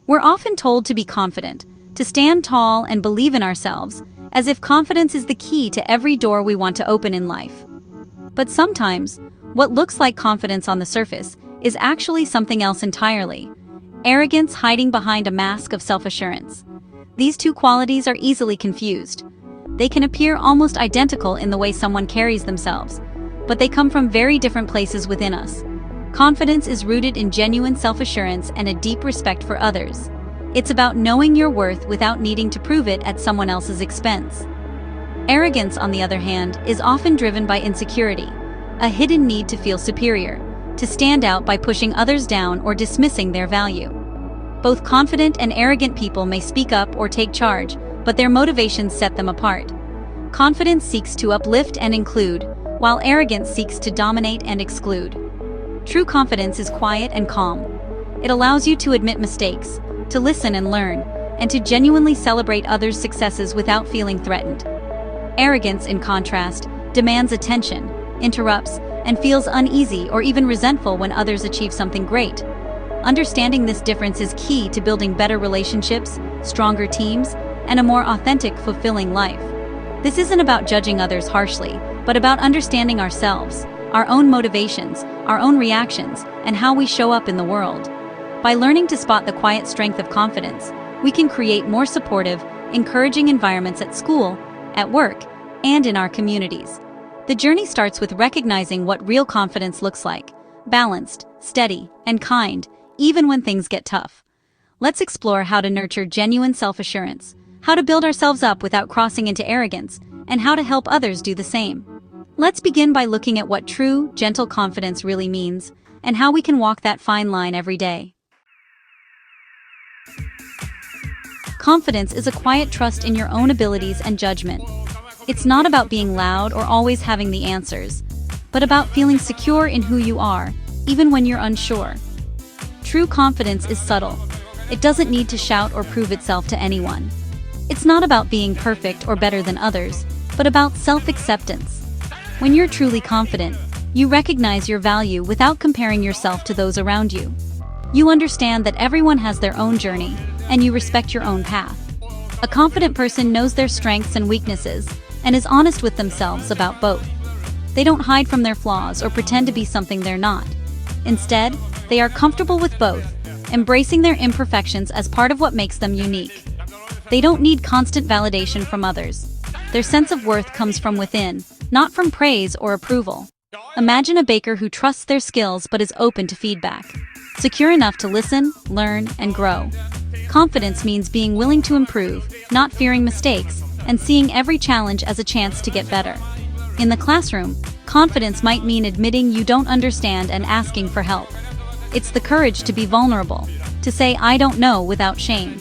We're often told to be confident, to stand tall and believe in ourselves, as if confidence is the key to every door we want to open in life. But sometimes, what looks like confidence on the surface is actually something else entirely: arrogance hiding behind a mask of self-assurance. These two qualities are easily confused. They can appear almost identical in the way someone carries themselves, but they come from very different places within us. Confidence is rooted in genuine self-assurance and a deep respect for others. It's about knowing your worth without needing to prove it at someone else's expense. Arrogance, on the other hand, is often driven by insecurity, a hidden need to feel superior, to stand out by pushing others down or dismissing their value. Both confident and arrogant people may speak up or take charge, but their motivations set them apart. Confidence seeks to uplift and include, while arrogance seeks to dominate and exclude. True confidence is quiet and calm. It allows you to admit mistakes, to listen and learn, and to genuinely celebrate others' successes without feeling threatened. Arrogance, in contrast, demands attention, interrupts, and feels uneasy or even resentful when others achieve something great. Understanding this difference is key to building better relationships, stronger teams, and a more authentic, fulfilling life. This isn't about judging others harshly, but about understanding ourselves, our own motivations, our own reactions, and how we show up in the world. By learning to spot the quiet strength of confidence, we can create more supportive, encouraging environments at school, at work, and in our communities. The journey starts with recognizing what real confidence looks like: balanced, steady, and kind, even when things get tough. Let's explore how to nurture genuine self-assurance, how to build ourselves up without crossing into arrogance, and how to help others do the same. Let's begin by looking at what true, gentle confidence really means, and how we can walk that fine line every day. Confidence is a quiet trust in your own abilities and judgment. It's not about being loud or always having the answers, but about feeling secure in who you are, even when you're unsure. True confidence is subtle. It doesn't need to shout or prove itself to anyone. It's not about being perfect or better than others, but about self-acceptance. When you're truly confident, you recognize your value without comparing yourself to those around you. You understand that everyone has their own journey, and you respect your own path. A confident person knows their strengths and weaknesses, and is honest with themselves about both. They don't hide from their flaws or pretend to be something they're not. Instead, they are comfortable with both, embracing their imperfections as part of what makes them unique. They don't need constant validation from others. Their sense of worth comes from within, not from praise or approval. Imagine a baker who trusts their skills but is open to feedback, secure enough to listen, learn, and grow. Confidence means being willing to improve, not fearing mistakes, and seeing every challenge as a chance to get better. In the classroom, confidence might mean admitting you don't understand and asking for help. It's the courage to be vulnerable, to say "I don't know" without shame.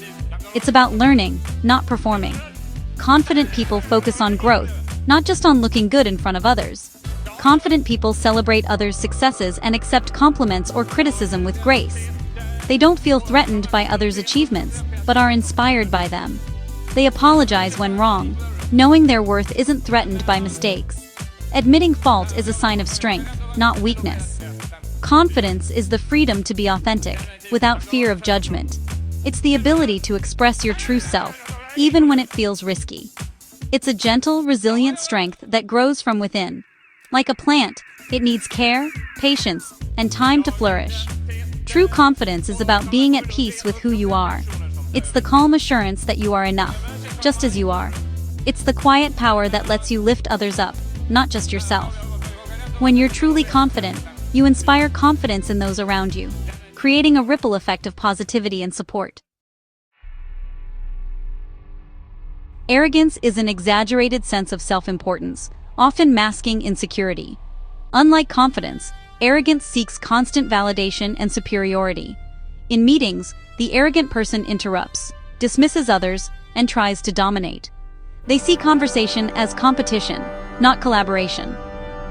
It's about learning, not performing. Confident people focus on growth, not just on looking good in front of others. Confident people celebrate others' successes and accept compliments or criticism with grace. They don't feel threatened by others' achievements, but are inspired by them. They apologize when wrong, knowing their worth isn't threatened by mistakes. Admitting fault is a sign of strength, not weakness. Confidence is the freedom to be authentic, without fear of judgment. It's the ability to express your true self, even when it feels risky. It's a gentle, resilient strength that grows from within. Like a plant, it needs care, patience, and time to flourish. True confidence is about being at peace with who you are. It's the calm assurance that you are enough, just as you are. It's the quiet power that lets you lift others up, not just yourself. When you're truly confident, you inspire confidence in those around you, creating a ripple effect of positivity and support. Arrogance is an exaggerated sense of self-importance, often masking insecurity. Unlike confidence, arrogance seeks constant validation and superiority. In meetings, the arrogant person interrupts, dismisses others, and tries to dominate. They see conversation as competition, not collaboration.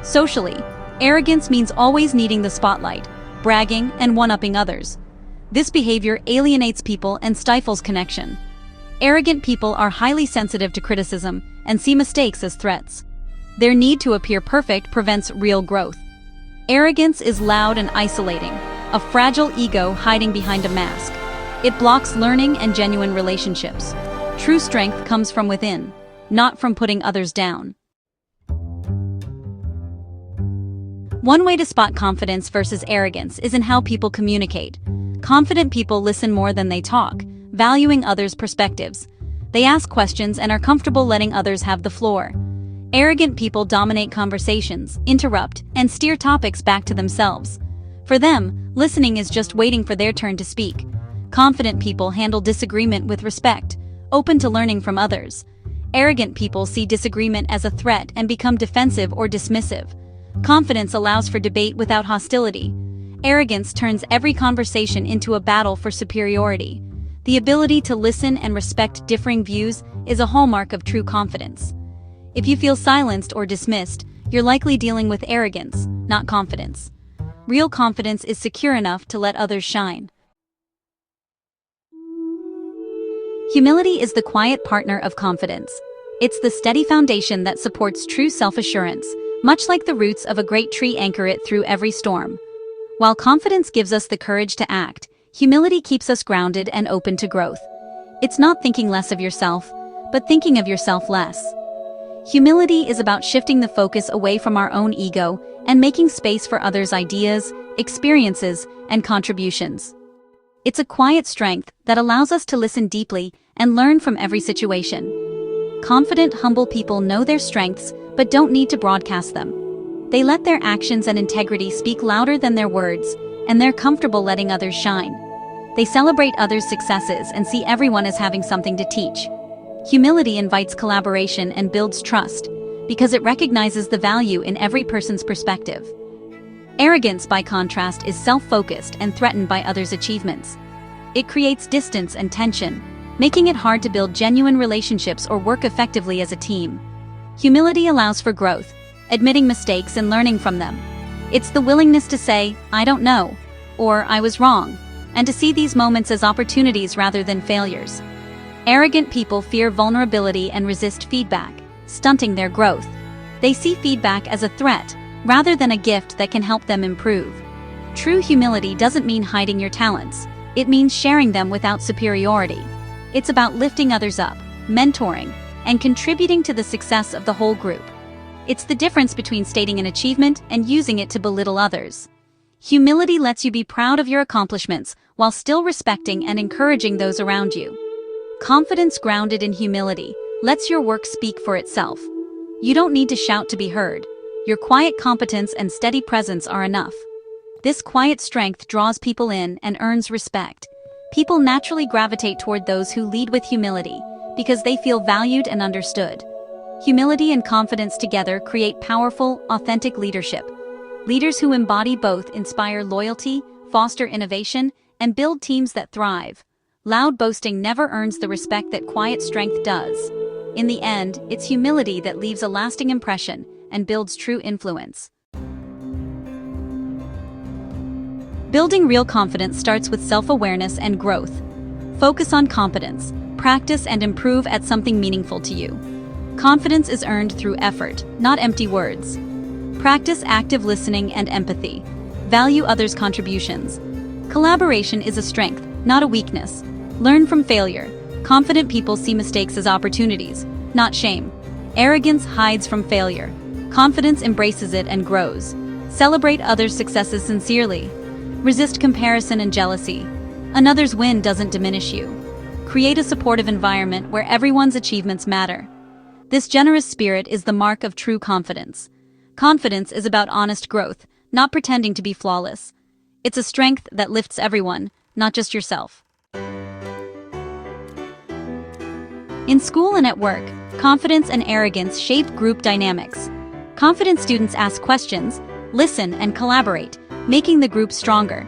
Socially, arrogance means always needing the spotlight, bragging, and one-upping others. This behavior alienates people and stifles connection. Arrogant people are highly sensitive to criticism and see mistakes as threats. Their need to appear perfect prevents real growth. Arrogance is loud and isolating, a fragile ego hiding behind a mask. It blocks learning and genuine relationships. True strength comes from within, not from putting others down. One way to spot confidence versus arrogance is in how people communicate. Confident people listen more than they talk, valuing others' perspectives. They ask questions and are comfortable letting others have the floor. Arrogant people dominate conversations, interrupt, and steer topics back to themselves. For them, listening is just waiting for their turn to speak. Confident people handle disagreement with respect, open to learning from others. Arrogant people see disagreement as a threat and become defensive or dismissive. Confidence allows for debate without hostility. Arrogance turns every conversation into a battle for superiority. The ability to listen and respect differing views is a hallmark of true confidence. If you feel silenced or dismissed, you're likely dealing with arrogance, not confidence. Real confidence is secure enough to let others shine. Humility is the quiet partner of confidence. It's the steady foundation that supports true self-assurance, much like the roots of a great tree anchor it through every storm. While confidence gives us the courage to act, humility keeps us grounded and open to growth. It's not thinking less of yourself, but thinking of yourself less. Humility is about shifting the focus away from our own ego and making space for others' ideas, experiences, and contributions. It's a quiet strength that allows us to listen deeply and learn from every situation. Confident, humble people know their strengths but don't need to broadcast them. They let their actions and integrity speak louder than their words, and they're comfortable letting others shine. They celebrate others' successes and see everyone as having something to teach. Humility invites collaboration and builds trust, because it recognizes the value in every person's perspective. Arrogance, by contrast, is self-focused and threatened by others' achievements. It creates distance and tension, making it hard to build genuine relationships or work effectively as a team. Humility allows for growth, admitting mistakes and learning from them. It's the willingness to say, "I don't know," or "I was wrong," and to see these moments as opportunities rather than failures. Arrogant people fear vulnerability and resist feedback, stunting their growth. They see feedback as a threat, rather than a gift that can help them improve. True humility doesn't mean hiding your talents. It means sharing them without superiority. It's about lifting others up, mentoring, and contributing to the success of the whole group. It's the difference between stating an achievement and using it to belittle others. Humility lets you be proud of your accomplishments while still respecting and encouraging those around you. Confidence grounded in humility lets your work speak for itself. You don't need to shout to be heard. Your quiet competence and steady presence are enough. This quiet strength draws people in and earns respect. People naturally gravitate toward those who lead with humility, because they feel valued and understood. Humility and confidence together create powerful, authentic leadership. Leaders who embody both inspire loyalty, foster innovation, and build teams that thrive. Loud boasting never earns the respect that quiet strength does. In the end, it's humility that leaves a lasting impression and builds true influence. Building real confidence starts with self-awareness and growth. Focus on competence. Practice and improve at something meaningful to you. Confidence is earned through effort, not empty words. Practice active listening and empathy. Value others' contributions. Collaboration is a strength, not a weakness. Learn from failure. Confident people see mistakes as opportunities, not shame. Arrogance hides from failure. Confidence embraces it and grows. Celebrate others' successes sincerely. Resist comparison and jealousy. Another's win doesn't diminish you. Create a supportive environment where everyone's achievements matter. This generous spirit is the mark of true confidence. Confidence is about honest growth, not pretending to be flawless. It's a strength that lifts everyone, not just yourself. In school and at work, confidence and arrogance shape group dynamics. Confident students ask questions, listen, and collaborate, making the group stronger.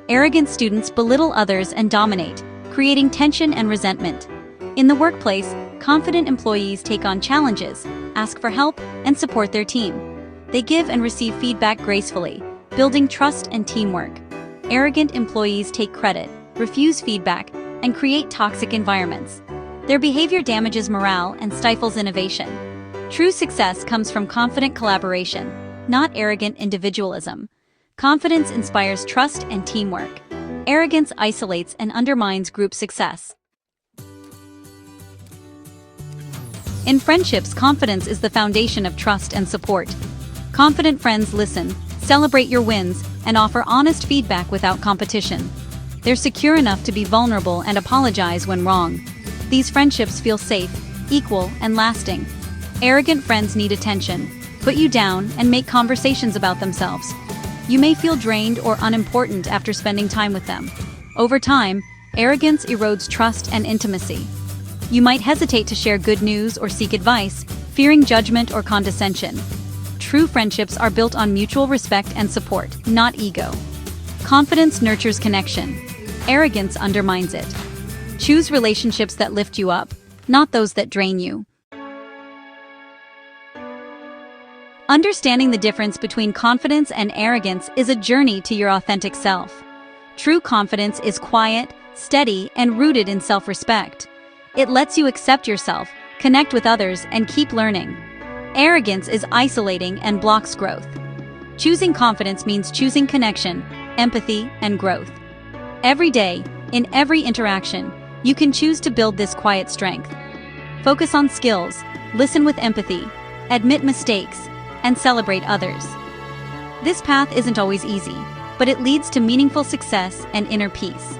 Arrogant students belittle others and dominate, creating tension and resentment. In the workplace, confident employees take on challenges, ask for help, and support their team. They give and receive feedback gracefully, building trust and teamwork. Arrogant employees take credit, refuse feedback, and create toxic environments. Their behavior damages morale and stifles innovation. True success comes from confident collaboration, not arrogant individualism. Confidence inspires trust and teamwork. Arrogance isolates and undermines group success. In friendships, confidence is the foundation of trust and support. Confident friends listen, celebrate your wins, and offer honest feedback without competition. They're secure enough to be vulnerable and apologize when wrong. These friendships feel safe, equal, and lasting. Arrogant friends need attention, put you down, and make conversations about themselves. You may feel drained or unimportant after spending time with them. Over time, arrogance erodes trust and intimacy. You might hesitate to share good news or seek advice, fearing judgment or condescension. True friendships are built on mutual respect and support, not ego. Confidence nurtures connection. Arrogance undermines it. Choose relationships that lift you up, not those that drain you. Understanding the difference between confidence and arrogance is a journey to your authentic self. True confidence is quiet, steady, and rooted in self-respect. It lets you accept yourself, connect with others, and keep learning. Arrogance is isolating and blocks growth. Choosing confidence means choosing connection, empathy, and growth. Every day, in every interaction, you can choose to build this quiet strength. Focus on skills, listen with empathy, admit mistakes, and celebrate others. This path isn't always easy, but it leads to meaningful success and inner peace.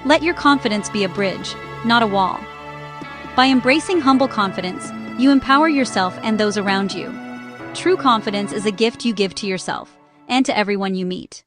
Let your confidence be a bridge, not a wall. By embracing humble confidence, you empower yourself and those around you. True confidence is a gift you give to yourself and to everyone you meet.